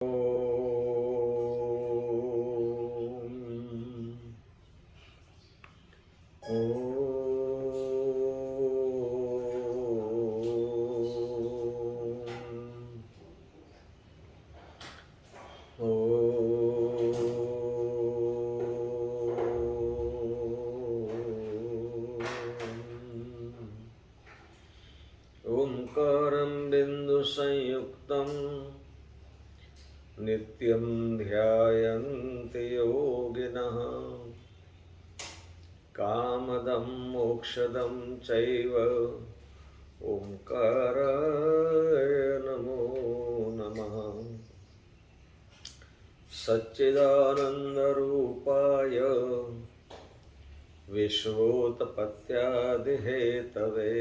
ओंकारं बिन्दुसंयुक्तं नित्यं ध्यायन्ति योगिनः कामदं मोक्षदं चैव ओंकाराय नमो नमः। सच्चिदानन्दरूपाय विश्वोत्पत्त्यादिहेतवे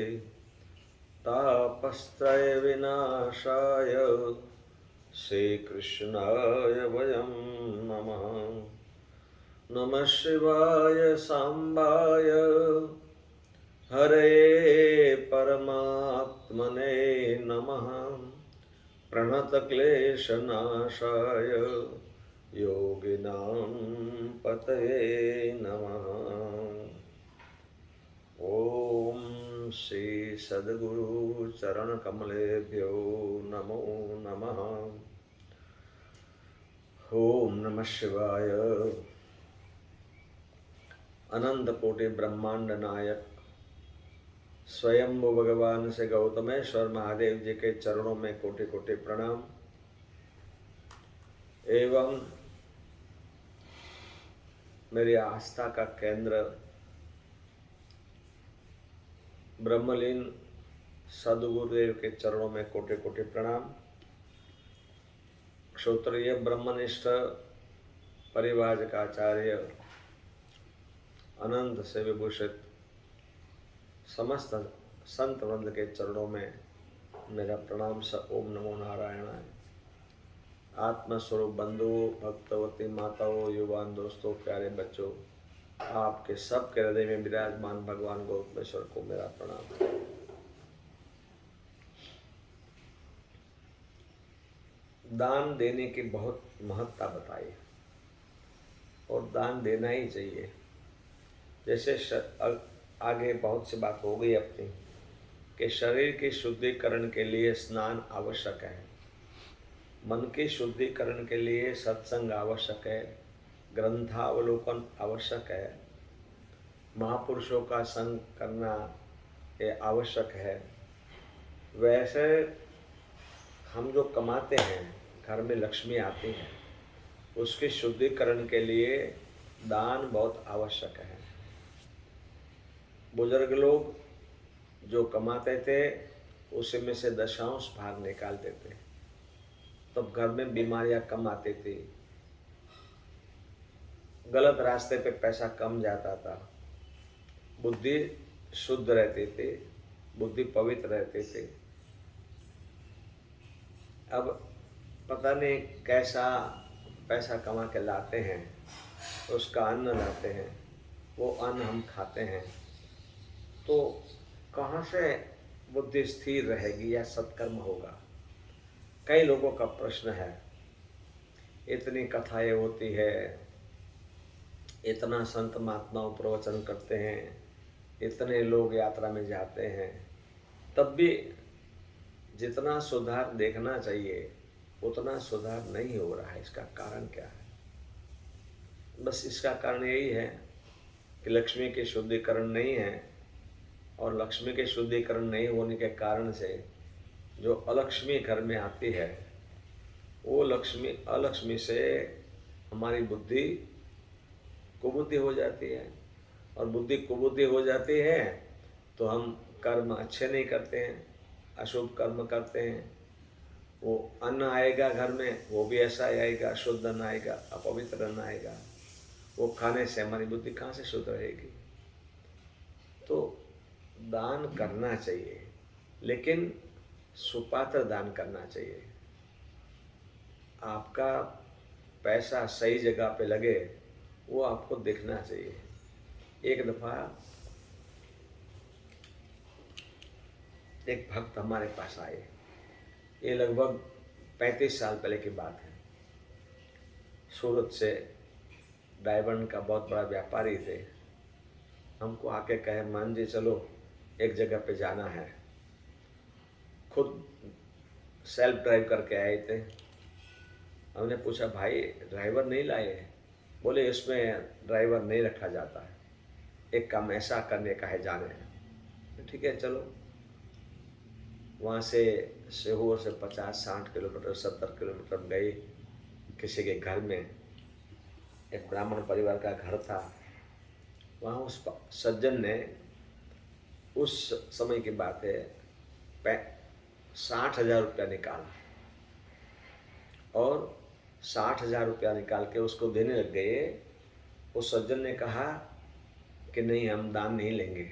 तापत्रयविनाशाय श्रीकृष्णाय वयं नमः। नमः शिवाय सांबाय हरे परमात्मने नमः। प्रणतक्लेशनाशाय योगिनां पतये नमः। ओम श्री सद्गुरु चरण कमलेभ्यो नमो नमः। ओम नमः शिवाय। अनंत कोटि ब्रह्मांड नायक स्वयंभू भगवान से गौतमेश्वर महादेव जी के चरणों में कोटि कोटि प्रणाम एवं मेरी आस्था का केंद्र ब्रह्मलीन सदगुरुदेव के चरणों में कोटि कोटि प्रणाम। क्षोत्रिय ब्रह्मनिष्ठ परिवाजकाचार्य अनंत से विभूषित समस्त संत वृंद के चरणों में मेरा प्रणाम। स ओम नमो नारायणाय। आत्मस्वरूप बंधुओं, भक्तवती माताओं, युवान दोस्तों, प्यारे बच्चों, आपके सबके हृदय में विराजमान भगवान गौतमेश्वर को मेरा प्रणाम। दान देने की बहुत महत्ता बताई और दान देना ही चाहिए। जैसे आगे बहुत सी बात हो गई अपनी कि शरीर की शुद्धिकरण के लिए स्नान आवश्यक है, मन के शुद्धिकरण के लिए सत्संग आवश्यक है, ग्रंथावलोकन आवश्यक है, महापुरुषों का संग करना ये आवश्यक है। वैसे हम जो कमाते हैं, घर में लक्ष्मी आती है, उसके शुद्धिकरण के लिए दान बहुत आवश्यक है। बुजुर्ग लोग जो कमाते थे उसी में से दशांश भाग निकाल देते, तब घर में बीमारियां कम आती थी, गलत रास्ते पे पैसा कम जाता था, बुद्धि शुद्ध रहती थी, बुद्धि पवित्र रहती थी। अब पता नहीं कैसा पैसा कमा के लाते हैं, उसका अन्न लाते हैं, वो अन्न हम खाते हैं, तो कहाँ से बुद्धि स्थिर रहेगी या सत्कर्म होगा। कई लोगों का प्रश्न है, इतनी कथाएं होती है, इतना संत महात्माओं प्रवचन करते हैं, इतने लोग यात्रा में जाते हैं, तब भी जितना सुधार देखना चाहिए उतना सुधार नहीं हो रहा है। इसका कारण क्या है? बस इसका कारण यही है कि लक्ष्मी के शुद्धिकरण नहीं है, और लक्ष्मी के शुद्धिकरण नहीं होने के कारण से जो अलक्ष्मी घर में आती है, वो अलक्ष्मी से हमारी बुद्धि कुबुद्धि हो जाती है, और बुद्धि कुबुद्धि हो जाती है तो हम कर्म अच्छे नहीं करते हैं, अशुभ कर्म करते हैं। वो अन्न आएगा घर में, वो भी ऐसा ही आएगा, शुद्ध अन्न आएगा, अपवित्र अन्न आएगा। वो खाने से हमारी बुद्धि कहाँ से शुद्ध रहेगी? तो दान करना चाहिए, लेकिन सुपात्र दान करना चाहिए। आपका पैसा सही जगह पे लगे, वो आपको देखना चाहिए। एक दफा एक भक्त हमारे पास आए, ये लगभग 35 साल पहले की बात है। सूरत से डायमंड का बहुत बड़ा व्यापारी थे। हमको आके कहे, मान जी चलो एक जगह पे जाना है। खुद सेल्फ ड्राइव करके आए थे। हमने पूछा, भाई ड्राइवर नहीं लाए हैं? बोले इसमें ड्राइवर नहीं रखा जाता है, एक काम ऐसा करने का है, जाने है। ठीक है चलो। वहाँ से सीहोर से 50-60 किलोमीटर 70 किलोमीटर गए। किसी के घर में, एक ब्राह्मण परिवार का घर था। वहाँ उस सज्जन ने, उस समय की बात है, 60,000 रुपया निकाला और 60,000 रुपया निकाल के उसको देने लग गए। उस सज्जन ने कहा कि नहीं, हम दान नहीं लेंगे,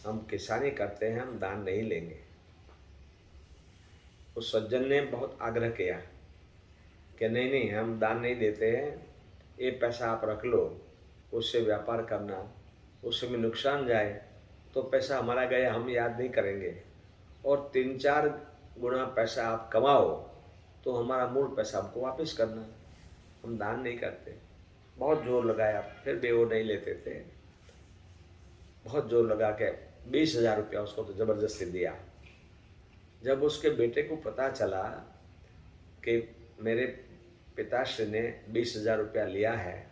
हम किसानी करते हैं, हम दान नहीं लेंगे। उस सज्जन ने बहुत आग्रह किया कि नहीं नहीं, हम दान नहीं देते हैं, ये पैसा आप रख लो, उससे व्यापार करना, उसमें नुकसान जाए तो पैसा हमारा गया हम याद नहीं करेंगे, और 3-4 गुना पैसा आप कमाओ तो हमारा मूल पैसा हमको वापस करना, हम दान नहीं करते। बहुत जोर लगाया, फिर भी वो नहीं लेते थे। बहुत जोर लगा के 20,000 रुपया उसको तो ज़बरदस्ती दिया। जब उसके बेटे को पता चला कि मेरे पिताश्री ने 20,000 रुपया लिया है,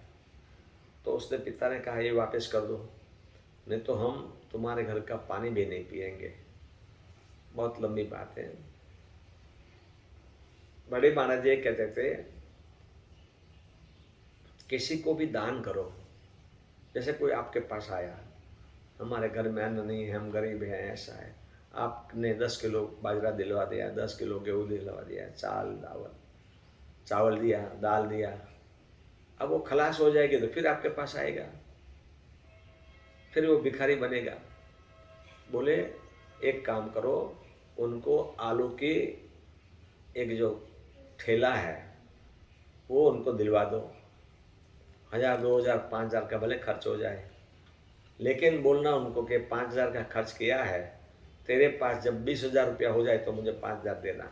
तो उसने पिता ने कहा, ये वापस कर दो, नहीं तो हम तुम्हारे घर का पानी भी नहीं पिएंगे। बहुत लंबी बात है। बड़े महाराज जी कहते थे, किसी को भी दान करो। जैसे कोई आपके पास आया, हमारे घर में अन्न नहीं है, हम गरीब हैं, ऐसा है, आपने 10 किलो बाजरा दिलवा दिया, 10 किलो गेहूँ दिलवा दिया, चावल दिया, दाल दिया। अब वो खलास हो जाएगी तो फिर आपके पास आएगा, फिर वो भिखारी बनेगा। बोले एक काम करो, उनको आलू की एक जो ठेला है वो उनको दिलवा दो। 1,000, 2,000, 5,000 का भले खर्च हो जाए, लेकिन बोलना उनको कि 5,000 का खर्च किया है, तेरे पास जब 20,000 रुपया हो जाए तो मुझे 5,000 देना,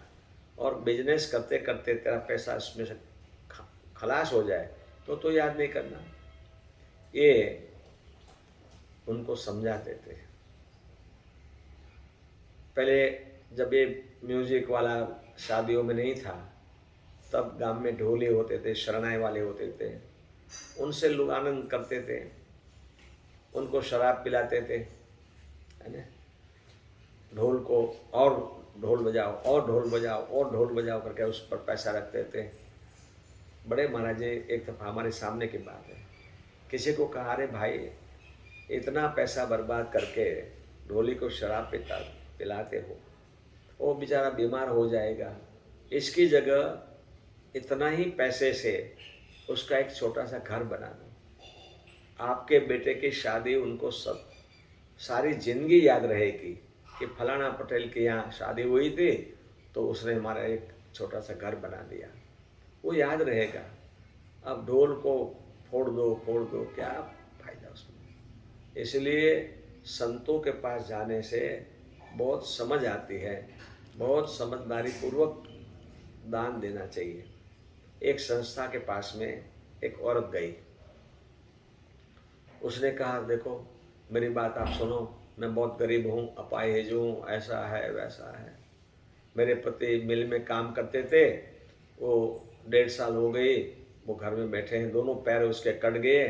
और बिजनेस करते करते तेरा पैसा इसमें से खलास हो जाए तो याद नहीं करना। ये उनको समझाते थे। पहले जब ये म्यूजिक वाला शादियों में नहीं था, तब गांव में ढोले होते थे, शरणाई वाले होते थे, उनसे लोग आनंद करते थे, उनको शराब पिलाते थे, है ना। ढोल को और ढोल बजाओ और ढोल बजाओ और ढोल बजाओ करके उस पर पैसा रखते थे। बड़े महाराज, एक दफ़ा हमारे सामने की बात है, किसी को कहा, अरे भाई इतना पैसा बर्बाद करके ढोली को शराब पिलाते हो, वो बेचारा बीमार हो जाएगा, इसकी जगह इतना ही पैसे से उसका एक छोटा सा घर बना दो। आपके बेटे की शादी उनको सब सारी जिंदगी याद रहेगी कि फलाना पटेल के यहाँ शादी हुई थी तो उसने हमारा एक छोटा सा घर बना दिया, वो याद रहेगा। अब ढोल को फोड़ दो, क्या फायदा उसमें। इसलिए संतों के पास जाने से बहुत समझ आती है, बहुत समझदारी पूर्वक दान देना चाहिए। एक संस्था के पास में एक औरत गई, उसने कहा, देखो मेरी बात आप सुनो, मैं बहुत गरीब हूँ, अपाहिज हूँ, ऐसा है वैसा है, मेरे पति मिल में काम करते थे, वो 1.5 साल हो गई, वो घर में बैठे हैं, दोनों पैर उसके कट गए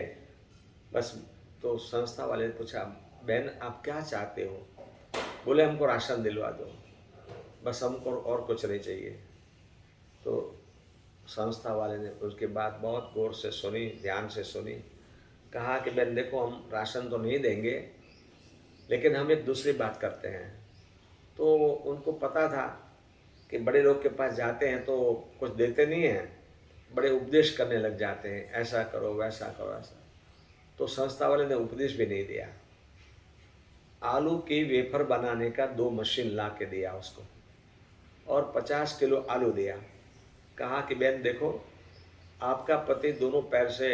बस। तो संस्था वाले ने पूछा, बहन आप क्या चाहते हो? बोले हमको राशन दिलवा दो, बस हमको और कुछ नहीं चाहिए। तो संस्था वाले ने उसके बात बहुत गौर से सुनी, ध्यान से सुनी। कहा कि बहन देखो, हम राशन तो नहीं देंगे, लेकिन हम एक दूसरी बात करते हैं। तो उनको पता था कि बड़े लोग के पास जाते हैं तो कुछ देते नहीं हैं, बड़े उपदेश करने लग जाते हैं, ऐसा करो वैसा करो ऐसा। तो संस्था वाले ने उपदेश भी नहीं दिया, आलू की वेफर बनाने का 2 मशीन ला के दिया उसको और 50 किलो आलू दिया। कहा कि बहन देखो, आपका पति दोनों पैर से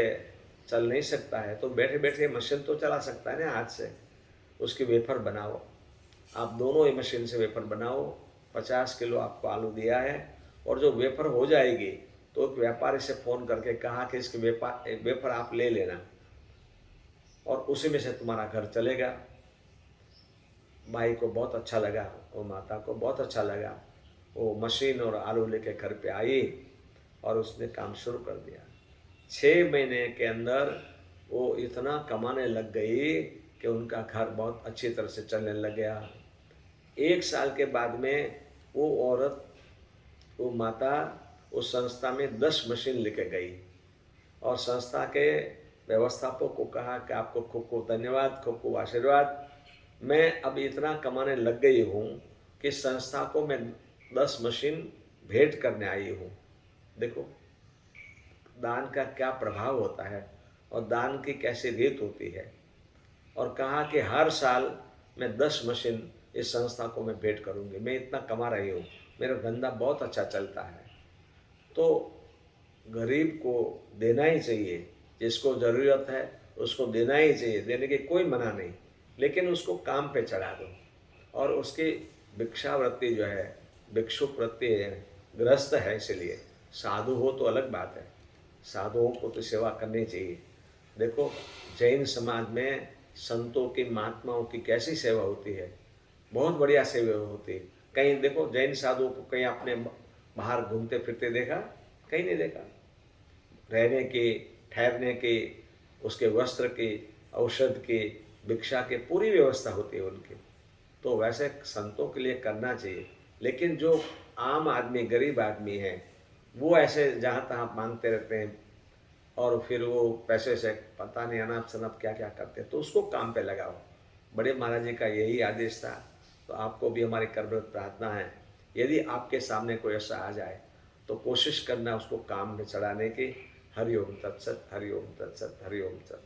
चल नहीं सकता है तो बैठे बैठे मशीन तो चला सकता है ना हाथ से, उसकी वेफर बनाओ, आप दोनों ही मशीन से वेफर बनाओ। 50 किलो आपको आलू दिया है और जो वेफर हो जाएगी तो एक व्यापारी से फ़ोन करके कहा कि इसके वेफर आप ले लेना और उसी में से तुम्हारा घर चलेगा। भाई को बहुत अच्छा लगा, वो माता को बहुत अच्छा लगा। वो मशीन और आलू लेके घर पे आई और उसने काम शुरू कर दिया। 6 महीने के अंदर वो इतना कमाने लग गई कि उनका घर बहुत अच्छी तरह से चलने लग गया। 1 साल के बाद में वो औरत, वो माता उस संस्था में 10 मशीन लेके गई और संस्था के व्यवस्थापक को कहा कि आपको खूब खूब धन्यवाद, खूब खूब आशीर्वाद। मैं अब इतना कमाने लग गई हूँ कि संस्था को मैं 10 मशीन भेंट करने आई हूँ। देखो दान का क्या प्रभाव होता है और दान की कैसी रीत होती है। और कहा कि हर साल मैं 10 मशीन इस संस्था को मैं भेंट करूँगी। मैं इतना कमा रही हूँ, मेरा धंधा बहुत अच्छा चलता है। तो गरीब को देना ही चाहिए, जिसको ज़रूरत है उसको देना ही चाहिए, देने की कोई मना नहीं, लेकिन उसको काम पे चढ़ा दो। और उसकी भिक्षावृत्ति जो है, भिक्षुक वृत्ति है, गृहस्थ है, इसलिए साधु हो तो अलग बात है, साधुओं को तो सेवा करनी चाहिए। देखो जैन समाज में संतों की, महात्माओं की कैसी सेवा होती है, बहुत बढ़िया सेवा होती है। कहीं देखो जैन साधुओं को कहीं आपने बाहर घूमते फिरते देखा? कहीं नहीं देखा। रहने की, ठहरने की, उसके वस्त्र की, औषध की, भिक्षा की पूरी व्यवस्था होती है उनकी। तो वैसे संतों के लिए करना चाहिए, लेकिन जो आम आदमी, गरीब आदमी है, वो ऐसे जहाँ तहाँ मांगते रहते हैं और फिर वो पैसे से पता नहीं अनाप शनाप क्या क्या करते हैं। तो उसको काम पे लगाओ। बड़े महाराज जी का यही आदेश था। तो आपको भी हमारी करबद्ध प्रार्थना है, यदि आपके सामने कोई ऐसा आ जाए तो कोशिश करना उसको काम में चढ़ाने की। हरि ओम तत्सत, हरि ओम तत्सत, हरि ओम तत्सत।